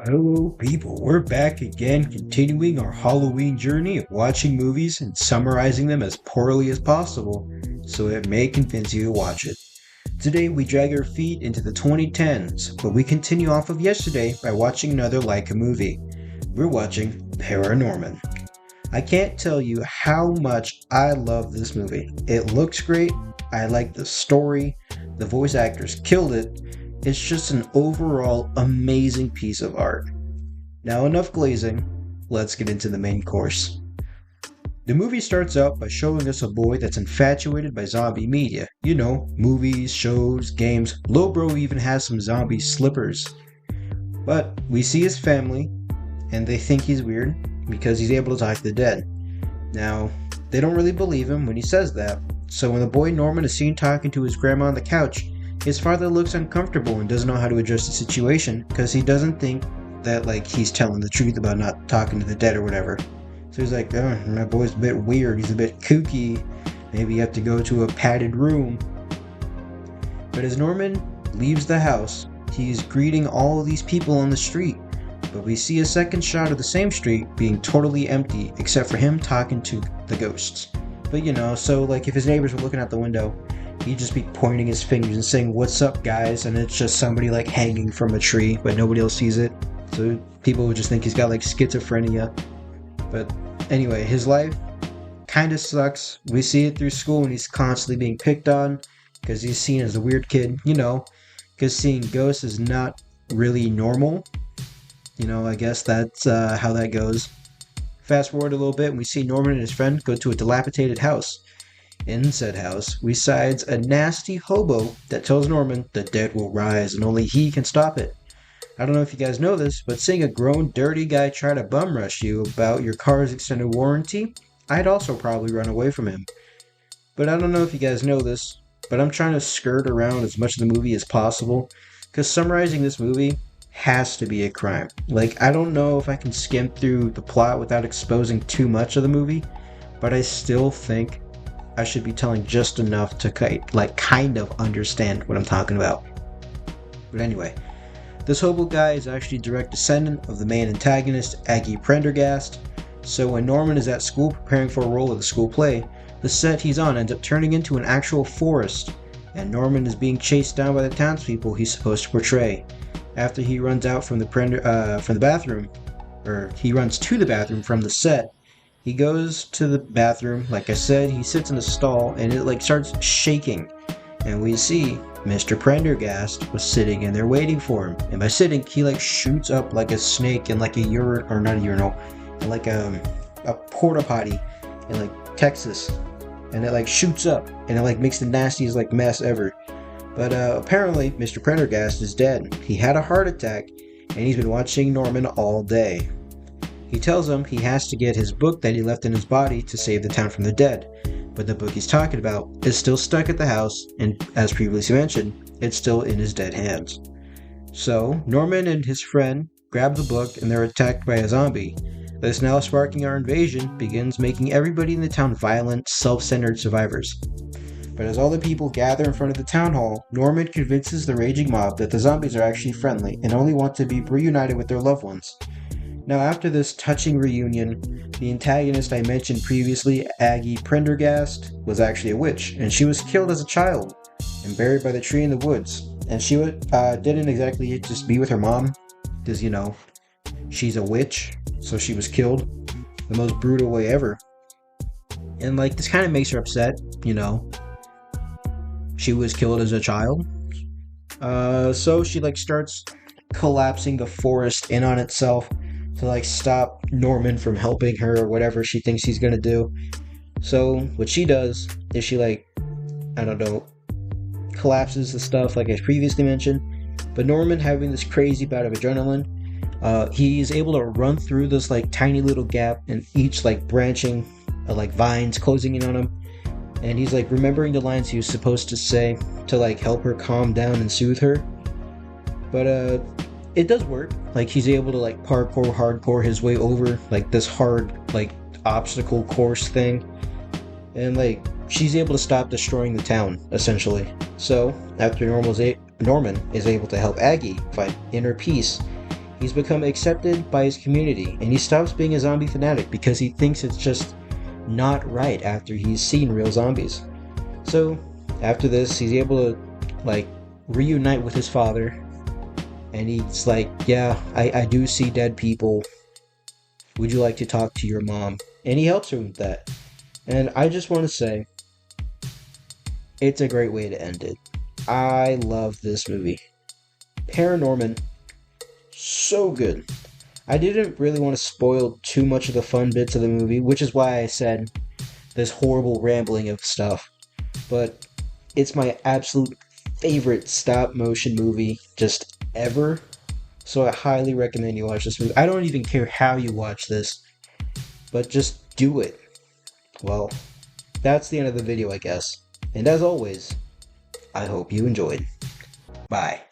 Hello, people. We're back again, continuing our Halloween journey of watching movies and summarizing them as poorly as possible so it may convince you to watch it. Today, we drag our feet into the 2010s, but we continue off of yesterday by watching another Leica movie. We're watching ParaNorman. I can't tell you how much I love this movie. It looks great, I like the story, the voice actors killed it. It's just an overall amazing piece of art. Now enough glazing, let's get into the main course. The movie starts out by showing us a boy that's infatuated by zombie media. You know, movies, shows, games. Lil Bro even has some zombie slippers. But we see his family, and they think he's weird because he's able to talk to the dead. Now, they don't really believe him when he says that, so when the boy Norman is seen talking to his grandma on the couch, his father looks uncomfortable and doesn't know how to address the situation because he doesn't think that he's telling the truth about not talking to the dead or whatever. So he's like, oh, my boy's a bit weird, he's a bit kooky, maybe you have to go to a padded room. But as Norman leaves the house, he's greeting all of these people on the street. But we see a second shot of the same street being totally empty except for him talking to the ghosts. But so if his neighbors were looking out the window, he'd just be pointing his fingers and saying, "What's up, guys?" And it's just somebody hanging from a tree, but nobody else sees it. So people would just think he's got schizophrenia. But anyway, his life kind of sucks. We see it through school, and he's constantly being picked on because he's seen as a weird kid, because seeing ghosts is not really normal. I guess that's how that goes. Fast forward a little bit, and we see Norman and his friend go to a dilapidated house. In said house resides a nasty hobo that tells Norman the dead will rise and only he can stop it. I don't know if you guys know this, but seeing a grown, dirty guy try to bum rush you about your car's extended warranty, I'd also probably run away from him. But I don't know if you guys know this, but I'm trying to skirt around as much of the movie as possible, because summarizing this movie has to be a crime. I don't know if I can skim through the plot without exposing too much of the movie, but I still think I should be telling just enough to kind of understand what I'm talking about. But anyway, this hobo guy is actually a direct descendant of the main antagonist, Aggie Prendergast. So when Norman is at school preparing for a role at the school play, the set he's on ends up turning into an actual forest, and Norman is being chased down by the townspeople he's supposed to portray. After he runs out from the bathroom, or he runs to the bathroom from the set, he goes to the bathroom. Like I said, he sits in a stall and it starts shaking. And we see Mr. Prendergast was sitting in there waiting for him. And by sitting, he shoots up like a snake in a urinal, or not a urinal, in a porta potty in Texas. And it shoots up and it makes the nastiest mess ever. But apparently Mr. Prendergast is dead. He had a heart attack and he's been watching Norman all day. He tells him he has to get his book that he left in his body to save the town from the dead. But the book he's talking about is still stuck at the house, and as previously mentioned, it's still in his dead hands. So, Norman and his friend grab the book and they're attacked by a zombie. This now sparking our invasion begins making everybody in the town violent, self-centered survivors. But as all the people gather in front of the town hall, Norman convinces the raging mob that the zombies are actually friendly and only want to be reunited with their loved ones. Now, after this touching reunion, the antagonist I mentioned previously, Aggie Prendergast, was actually a witch, and she was killed as a child and buried by the tree in the woods. And she didn't exactly just be with her mom, because, she's a witch, so she was killed the most brutal way ever. And, this kind of makes her upset, She was killed as a child. So she, starts collapsing the forest in on itself to stop Norman from helping her or whatever she thinks he's gonna do. So what she does is she collapses the stuff like I previously mentioned. But Norman, having this crazy bout of adrenaline, he's able to run through this tiny little gap in each branching vines closing in on him, and he's remembering the lines he was supposed to say to help her calm down and soothe her. But it does work. He's able to parkour hardcore his way over this hard obstacle course thing, and she's able to stop destroying the town essentially. So after Norman is able to help Aggie find inner peace, He's become accepted by his community, and he stops being a zombie fanatic because he thinks it's just not right after he's seen real zombies. So, after this, he's able to, like, reunite with his father, and he's like, yeah, I do see dead people. Would you like to talk to your mom? And he helps her with that. And I just want to say, it's a great way to end it. I love this movie. ParaNorman, so good. I didn't really want to spoil too much of the fun bits of the movie, which is why I said this horrible rambling of stuff. But it's my absolute favorite stop motion movie just ever. So I highly recommend you watch this movie. I don't even care how you watch this, but just do it. Well, that's the end of the video, I guess. And as always, I hope you enjoyed. Bye.